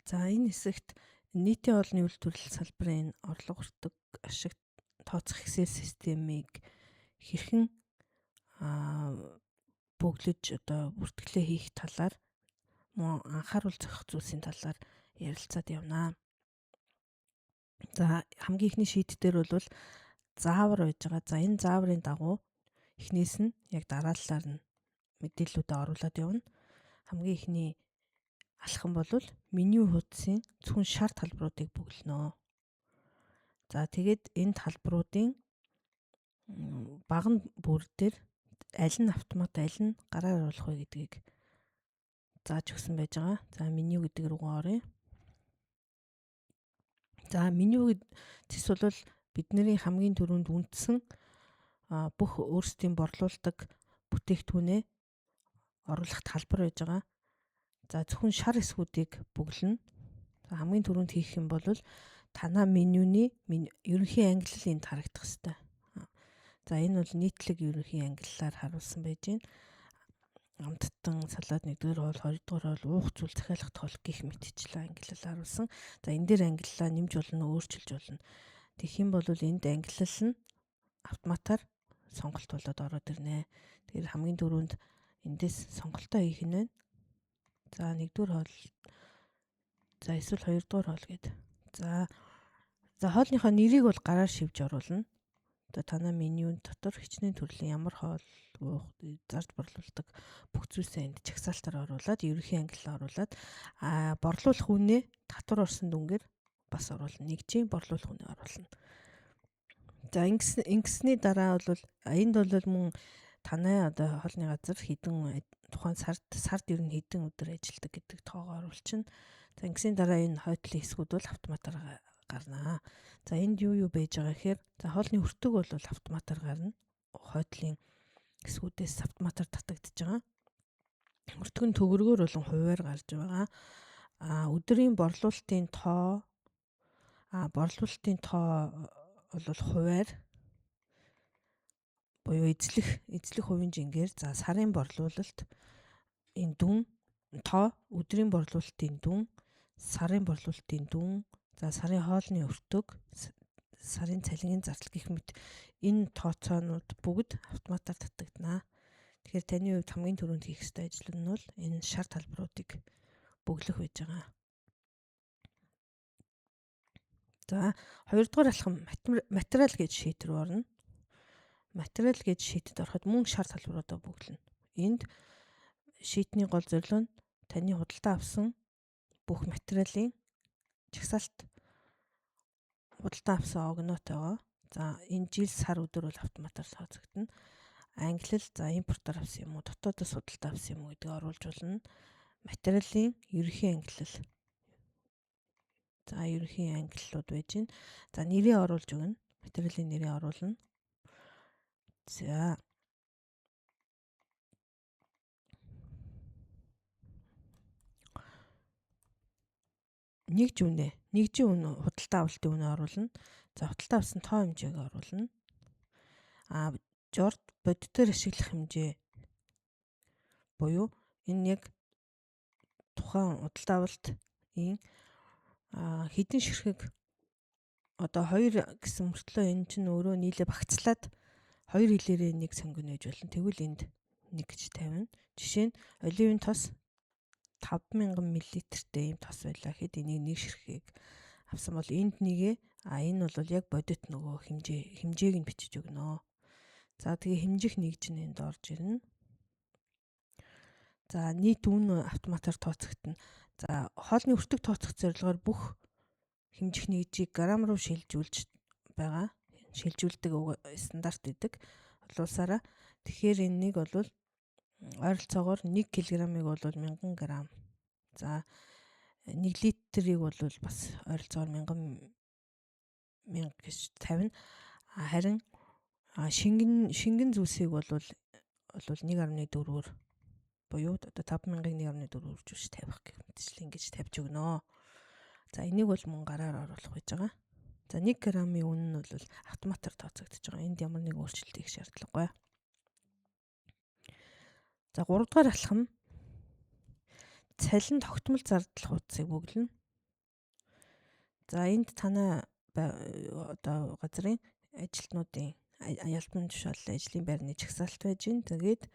За энэ хэсэгт нийтийн олонний үйлдвэрлэл салбарын орлого хүртэг ашиг тооцох Excel системийг хэрхэн бөглөж бүртгэлээ хийх талаар мөн анхааруул зохих зүйлсийн талаар ярилцаад явнаа. За хамгийн ихний шийд дээр бол заавар байж байгаа. За энэ зааврын дагуу эхнээс нь яг дараалалаар нь мэдээллүүдээ оруулаад явна. Хамгийн ихний алхам бол меню хуудсын зөвхөн шар талбаруудыг бөглөнө. За тэгээд энэ талбаруудын баган бүр дээр аль нь автомат, аль нь гараар оруулах вэ гэдгийг зааж өгсөн байж байгаа. За меню гэдэг рүүгээ оръё. За меню гэс бол бидний хамгийн түрүүнд үндсэн бүх өөрсдийн борлуулдаг бүтээгдэхүүнээ оруулах талбар байж байгаа. За зөвхөн шар эсгүүдийг бөглөнө. За хамгийн түрүүнд хийх юм бол танаа менюний ерөнхий ангиллал энд харагдах ёстой. За энэ бол нийтлэг ерөнхий ангиллалаар харуулсан байж байна. Амттан салаад 1-р хоол, 2-р хоол, уух зүйл захиалах тоол гэх мэтчлэн ангиллал харуулсан. За энэ дээр ангиллалаа нэмж болно, өөрчилж болно. Тэгэх юм бол энд ангиллал нь автоматар сонголт болоод ороод ирнэ. Тэгэхээр хамгийн түрүүнд эндээс сонголтоо хийх нь байна. За 1-р хоол. За эсвэл 2-р хоол гэдэг. За хоолныхоо нэрийг бол гараар шивж оруулна. Одоо танай менюн дотор хичнээн төрлийн ямар хоол уух зарж борлуулдаг бүх зүйлсээ энд чагсаалтаар оруулаад ерөнхий ангиллал оруулаад борлуулах үнэ татвар орсон дүнгээр бас оруулна. Нэгжийн борлуулах үнэ оруулна. За ингэсний дараа бол энд бол мөн танай одоо хоолны газар хідэн тухайн сард ер нь хідэн өдөр ажилладаг гэдэг тоогоо оруулчихна. За ингэсний дараа энэ хойдлын хэсгүүд бол автоматар гарнаа. За энд юу байж байгаа гэхээр за хоолны өртөг бол автоматар гарна. Хойдлын хэсгүүдээс автоматар татагдж байгаа. Өртгөн төгрөгөөр болон хувиар гарч байгаа. Өдрийн борлуулалтын тоо бол хувиар буюу эзлэх хувийн жингээр за сарын борлуулалт энэ дүн тоо өдрийн борлуулалтын дүн сарын борлуулалтын дүн за сарын хоолны өртөг сарын цалингийн зардал гэх мэт энэ тооцоонууд бүгд автоматар татагдана. Тэгэхээр таны хувьд хамгийн түрүүнд хийх ёстой ажил нь бол энэ шар талбаруудыг бөглөх байж байгаа. За 2-р алхам материал гэж шийд рүү орно. Материал гэж шийдэд ороход мөн шар талбаруудаа бөглөнө. Энд шийдний гол зорилго нь таны худалдаа авсан бүх материалын чагсаалт худалдаа авсан огнотойгоо за энэ жил сар өдөр бол автоматар тооцогдно. Ангиллал за импортоор авсан юм уу, дотоодоос худалдаа авсан юм уу гэдгийг оруулж болно. Материалын ерөнхий ангиллал. За ерөнхий ангиллалууд байж гин. За нэрээ оруулж өгнө. Материалын нэрээ оруулна. За нэгжийн үнэ худалдаа авалтын үнэ оруулна. За худалдаа авсан тоо хэмжээг оруулна. Жорд бодитоор ашиглах хэмжээ буюу энэ яг тухайн худалдаа авалтын хэдэн ширхэг одоо 2 гэсэн мөртлөө энэ чинь өөрөө нийлээ багцлаад 2 хэлээрээ нэг сонгоно гэж болно. Тэгвэл энд 1 гэж тавина. Жишээ нь оливын тос 5000 мл-тэй ийм тос байлаа гэхэд энийг 1 ширхгийг авсан бол энд нэгэ энэ бол яг бодит нөгөө хэмжээг нь бичиж өгнө. За тэгээ хэмжих нэгж нь энд орж ирнэ. За нийт үн автоматар тооцогдно. За хоолны өртөг тооцох зорилгоор бүх хэмжих нэгжийг грамм руу шилжүүлж байгаа. Шилжүүлдэг стандарт гэдэг улсаараа. Тэгэхээр энийг бол ойролцоогоор 1 кг-ыг бол 1000 г. За 1 литрийг бол бас ойролцоогоор 1000 гэж тавина. Харин шингэн зүйлсийг бол 1.4-өөр буюу одоо 5000-ыг 1.4-өөр үржүүлж тавих гэх мэтчлэн ингэж тавьж өгнө. За энийг бол мөн гараар оруулах байж байгаа. За 1 г-ийн үнэ нь бол автоматар тооцогдож байгаа. Энд ямар нэг өөрчлөлт хийх шаардлагагүй. За 3 дугаар алхам цалин тогтмол зардал хуудсыг бөглөнө. За энд танай одоо газрын ажилтнуудын ялбан тушааллын ажлын байрны жагсаалт байж гин. Тэгээд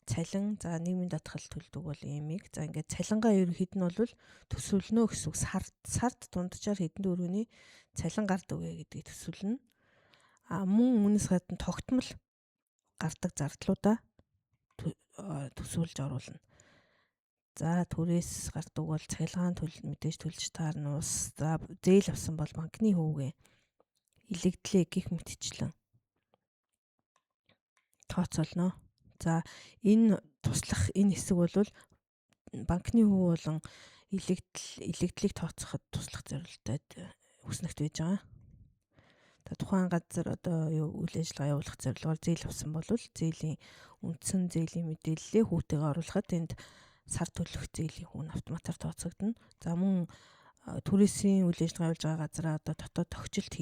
цалин, за нийгмийн даатгал төлдөг бол иймийг. За ингээд цалингаа ерөнхийд нь бол төсөвлөнө гэсэн үг. Сард дунджаар хэдэн төгрөгийн цалин гардаг вэ гэдгийг төсөвлөнө. Мөн үүнээс гадна тогтмол гардаг зардлуудаа төсөөлж оруулна. За түрээс гардаг бол цахилгаан мэдээж төлж таарна ус. За зээл авсан бол банкны хөвгөө илэгдлээ гих мэтчлэн тооцоолно. За энэ туслах энэ хэсэг бол банкны хөв болон илэгдлийг тооцоход туслах зорилттой хүснэгт байж байгаа. Тухайн газар одоо үйл ажиллагаа явуулах зорилгоор зээл авсан бол зээлийн үндсэн зээлийн мэдээллээ хүүтэйгээ оруулахад энд сар төлөх зээлийн хүн автоматар тооцогдно. За мөн түрээсийн үйл ажиллагаа явуулж байгаа газараа одоо дотоод тохижилт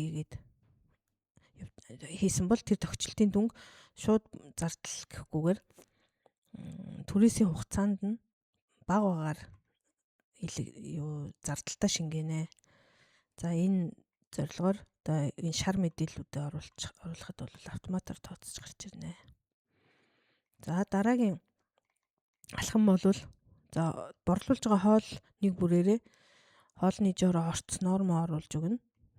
хийсэн бол тэр тохижилтын дүнг шууд зардал гэхгүйгээр түрээсийн хугацаанд нь бага багаар зардалтай шингэнэ. За энэ зорилгоор одоо энэ шар мэдээллүүдэд оруулахад бол автоматар тооцож гарч ирнэ. За дараагийн алхам бол за борлуулж байгаа хоол нэг бүрээрээ хоолны жороо орц нормоо оруулж өгнө.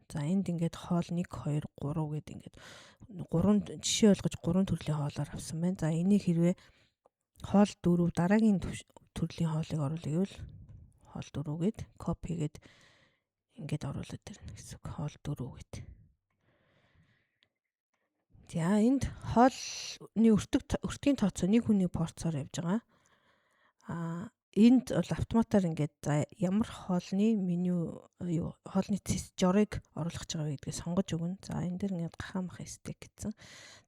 За энд ингээд хоол 1 2 3 гэд ингээд 3 жишээ болгож 3 төрлийн хоолоор авсан байна. За энийг хэрвээ хоол 4 дараагийн төрлийн хоолыг оруулъя гэвэл хоол 4 гэд копи гэд ингээд оруулаад ирнэ гэсэн үг. Хоол 4 гэд. За энд хоолны өртгийн тооцоо нэг хүний порцоор явж байгаа. Энд бол автоматар ингээд за ямар хоолны меню хоолны жорыг оруулах гэж байгаа гэдгийг сонгож өгнө. За энэ дэр ингээд гахаамах стек гэсэн.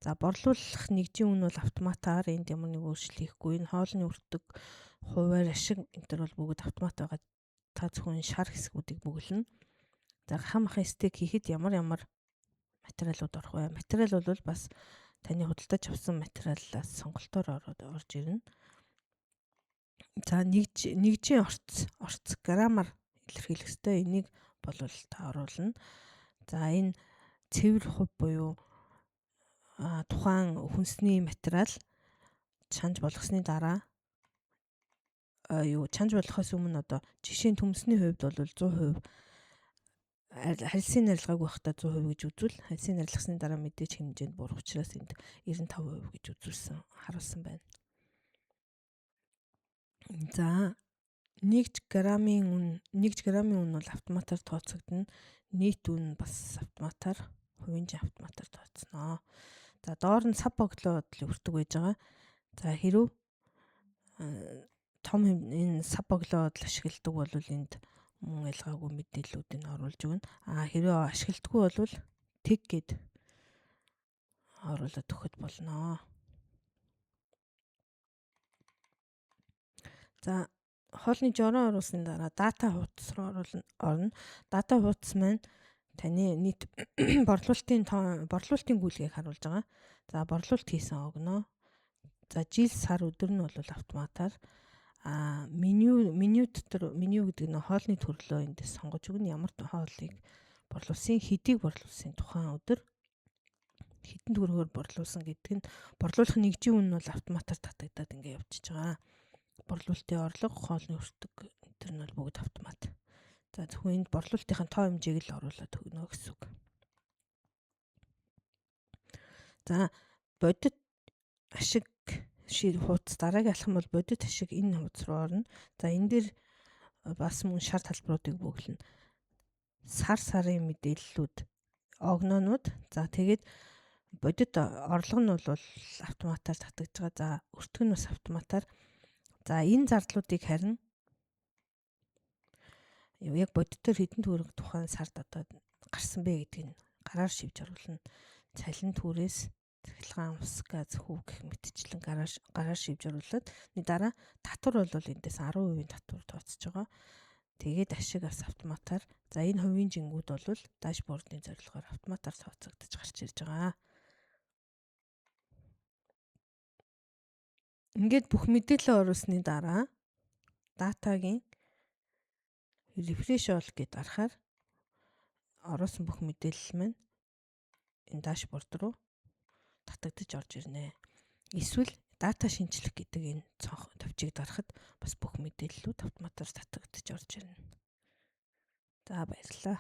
За борлуулах нэгжийн үн бол автоматар энд ямар нэг өөрчлөлт хийхгүй. Энэ хоолны өртөг хуваар ашиг энэ төр бол бүгд автомат байгаа. Та зөвхөн шар хэсгүүдийг бөглөнө. За гахаамах стек хийхэд ямар материалууд орох вэ? Материал бол бас таны худалдаж авсан материалаас сонголтоор орж ирнэ. За нэгжийн орц граммаар илэрхийлэх ёстой. Энийг бол та оруулна. За энэ цэвэр хувь буюу тухайн хүнсний материал чанж болгосны дараа чанж болгохоос өмнө одоо жишээ нь төмсний хувьд бол 100% харьцын нарилгааг байхдаа 100% гэж үзвэл харьцын нарилгасны дараа мэдээж хэмжээнд бурах учраас энд 95% гэж үзүүлсэн харуулсан байна. За 1 граммын үн бол автоматар тооцогдно. Нийт үн бас автоматар, хувийн автоматар тооцно. За доор нь сав боглоод өртөг байж байгаа. За хэрв том энэ сав боглоод ашигладаг бол энд мөн ялгаагүй мэдээллүүдийг оруулж өгнө. Хэрвээ ашигладаггүй бол тэг гэд оруулаад өгөхөд болно. За хоолны жороо оруулсны дараа дата хуудас руу орно. Дата хуудас маань таны нийт борлуулалтын гүйлгээг харуулж байгаа. За борлуулалт хийсэн огноо. За жил сар өдөр нь бол автоматар. Меню гэдэг нь хоолны төрлөө эндээс сонгож өгнө. Ямар хоолыг борлуулсан, хэдийг борлуулсан тухайн өдөр хэдэн төгрөгөөр борлуулсан гэдэг нь борлуулах нэгжийн үн нь бол автоматар татагдаад ингээд явчихж байгаа. Борлуулалтын орлого, хоолны өртөг тэр нь бол бүгд автомат. За зөвхөн энд борлуулалтын тоо хэмжээг л оруулаад өгнө гэсэн үг. За бодит ашиг хуудас дараагийн алхам бол бодит ашиг энэ хуудас руу орно. За энэ дээр бас мөн шар талбаруудыг бөглөнө. Сарын мэдээллүүд, огноонууд. За тэгээд бодит орлого нь бол автоматар татагдж байгаа. За өртөг нь бас автоматар. За энэ зардлуудыг харин яг бодитоор хэдэн төгрөг тухайн сард одоо гарсан бэ гэдгийг гараар шивж оруулна. Цалин, түрээс, цахилгаан, ус, газ, хөв гэх мэтчлэн гараар шивж оруулаад дараа татвар бол эндээс 10% татвар тооцож байгаа. Тэгээд ашиг бас автоматар. За энэ хувийн жингүүд бол дашбордын зорилгоор автоматар тооцогдож гарч ирж байгаа. Ингээд бүх мэдээлэл оруулсны дараа датагийн refresh all гэд арахаар оруулсан бүх мэдээлэл маань энэ дашборд руу татагдаж орж ирнэ. Эсвэл дата шинжлэх гэдэг энэ цонх товчийг дарахад бас бүх мэдээллүүд автоматар татагдаж орж ирнэ. За баярлалаа.